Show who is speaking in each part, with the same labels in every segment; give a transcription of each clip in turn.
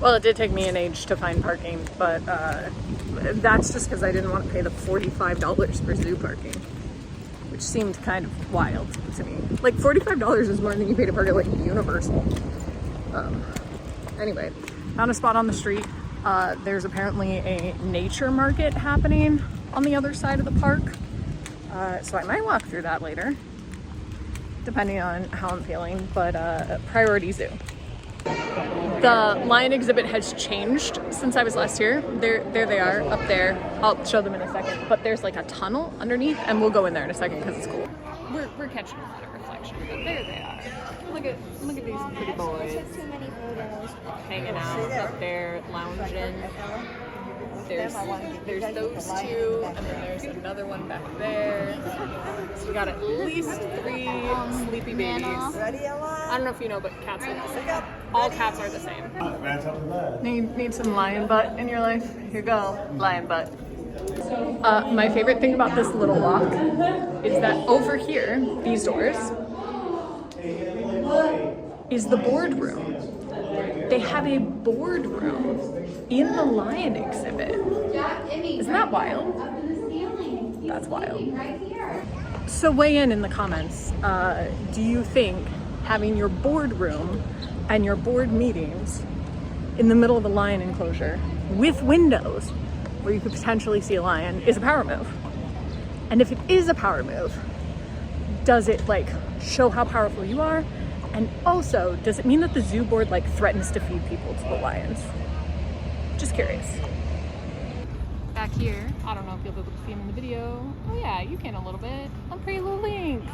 Speaker 1: Well, it did take me an age to find parking, but that's just because I didn't want to pay the $45 for zoo parking, which seemed kind of wild to me. Like $45 is more than you pay to park at like Universal. Anyway, found a spot on the street. There's apparently a nature market happening on the other side of the park. So I might walk through that later, depending on how I'm feeling, but priority zoo. The lion exhibit has changed since I was last here. There they are, up there. I'll show them in a second, but there's like a tunnel underneath, and we'll go in there in a second because it's cool. We're catching a lot of reflection, but there they are. Look at these pretty boys.
Speaker 2: I took too many photos.
Speaker 1: Hanging out up there, lounging. There's those two, and then there's another one back there. So we got at least 3 sleepy babies. I don't know if you know, but cats are the same. All cats are the same. Need some lion butt in your life? Here you go, lion butt. My favorite thing about this little walk is that over here, these doors, is the boardroom. They have a boardroom in the lion exhibit. Isn't that wild? That's wild. So weigh in the comments. Do you think having your boardroom and your board meetings in the middle of a lion enclosure with windows where you could potentially see a lion is a power move? And if it is a power move, does it like show how powerful you are? And also, does it mean that the zoo board like threatens to feed people to the lions? Just curious. Back here, I don't know if you'll be able to see him in the video. Oh yeah, you can a little bit. I'm pretty little lynx.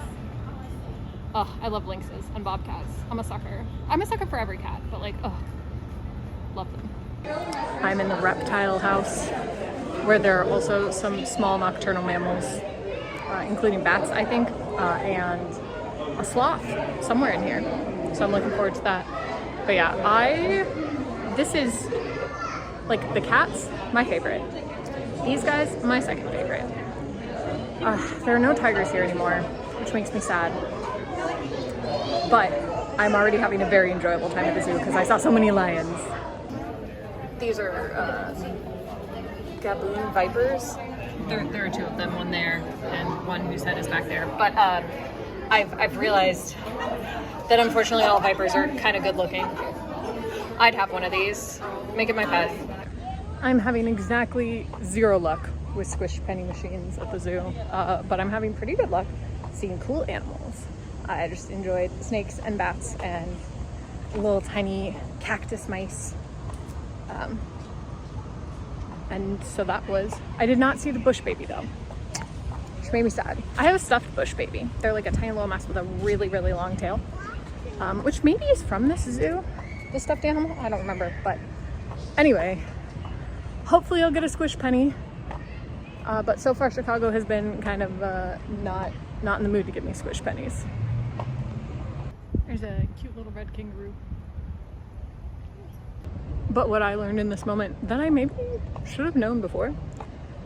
Speaker 1: Oh, I love lynxes and bobcats. I'm a sucker. I'm a sucker for every cat, but like, oh, love them. I'm in the reptile house, where there are also some small nocturnal mammals, including bats, I think, and a sloth somewhere in here. So I'm looking forward to that. But yeah, this is like the cats, my favorite. These guys, my second favorite. There are no tigers here anymore, which makes me sad. But I'm already having a very enjoyable time at the zoo because I saw so many lions. These are gaboon vipers. There are 2 of them, one there and one whose head is back there. But I've realized that unfortunately all vipers are kind of good looking. I'd have one of these, make it my pet. I'm having exactly 0 luck with squish penny machines at the zoo, but I'm having pretty good luck seeing cool animals. I just enjoyed snakes and bats and little tiny cactus mice. And so that was, I did not see the bush baby though, which made me sad. I have a stuffed bush baby. They're like a tiny little mouse with a really, really long tail, which maybe is from this zoo, the stuffed animal. I don't remember, but anyway, hopefully I'll get a squish penny. But so far Chicago has been kind of not in the mood to give me squish pennies. There's a cute little red kangaroo. But what I learned in this moment that I maybe should have known before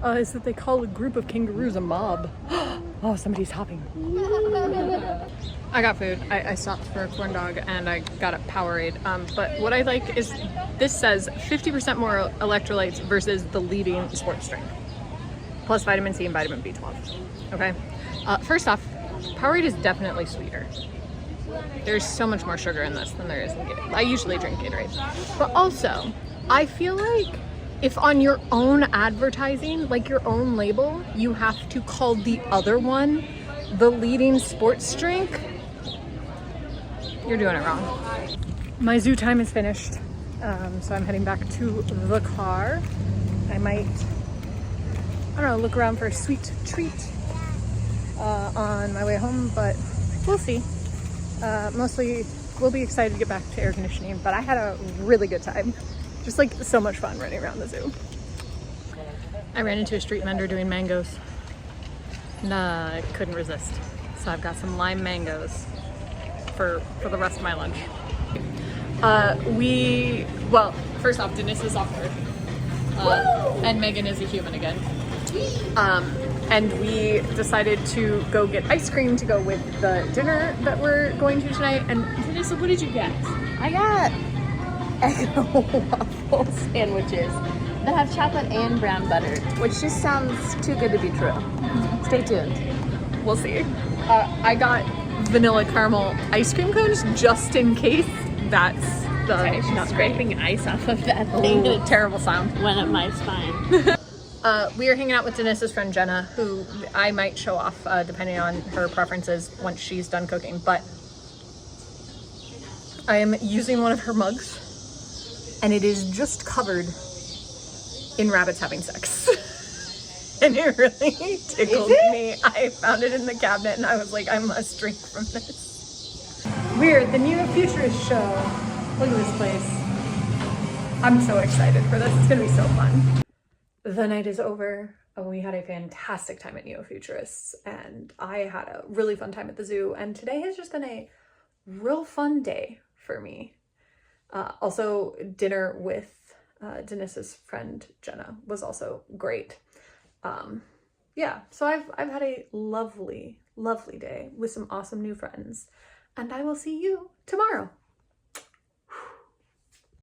Speaker 1: is that they call a group of kangaroos a mob. Oh, somebody's hopping. I got food. I stopped for a corn dog and I got a Powerade. But what I like is this says 50% more electrolytes versus the leading sports drink, plus vitamin C and vitamin B12. Okay. First off, Powerade is definitely sweeter. There's so much more sugar in this than there is in Gatorade. I usually drink Gatorade. But also, I feel like if on your own advertising, like your own label, you have to call the other one the leading sports drink, you're doing it wrong. My zoo time is finished. So I'm heading back to the car. I might, I don't know, look around for a sweet treat on my way home, but we'll see. Mostly we'll be excited to get back to air conditioning, but I had a really good time. Just like so much fun running around the zoo. I ran into a street vendor doing mangoes. Nah, I couldn't resist. So I've got some lime mangoes for the rest of my lunch. Well, first off, Denise is off work. And Megan is a human again. And we decided to go get ice cream to go with the dinner that we're going to tonight. And Denise, what did you get? I got
Speaker 2: egg waffle sandwiches that have chocolate and brown butter, which just sounds too good to be true. Stay tuned.
Speaker 1: We'll see. I got vanilla caramel ice cream cones just in case that's the
Speaker 2: Sorry, she's
Speaker 1: not
Speaker 2: scraping ice off of that thing.
Speaker 1: great. Ooh, terrible sound.
Speaker 2: Went up my spine.
Speaker 1: We are hanging out with Denis's friend Jenna, who I might show off depending on her preferences once she's done cooking, but I am using one of her mugs and it is just covered in rabbits having sex. And it really tickled me. I found it in the cabinet and I was like, I must drink from this. We're at the New Futurist show. Look at this place. I'm so excited for this. It's gonna be so fun. The night is over. We had a fantastic time at Neo Futurists and I had a really fun time at the zoo, and today has just been a real fun day for me. Also, dinner with Denis's friend Jenna was also great. Yeah, so I've had a lovely day with some awesome new friends, and I will see you tomorrow.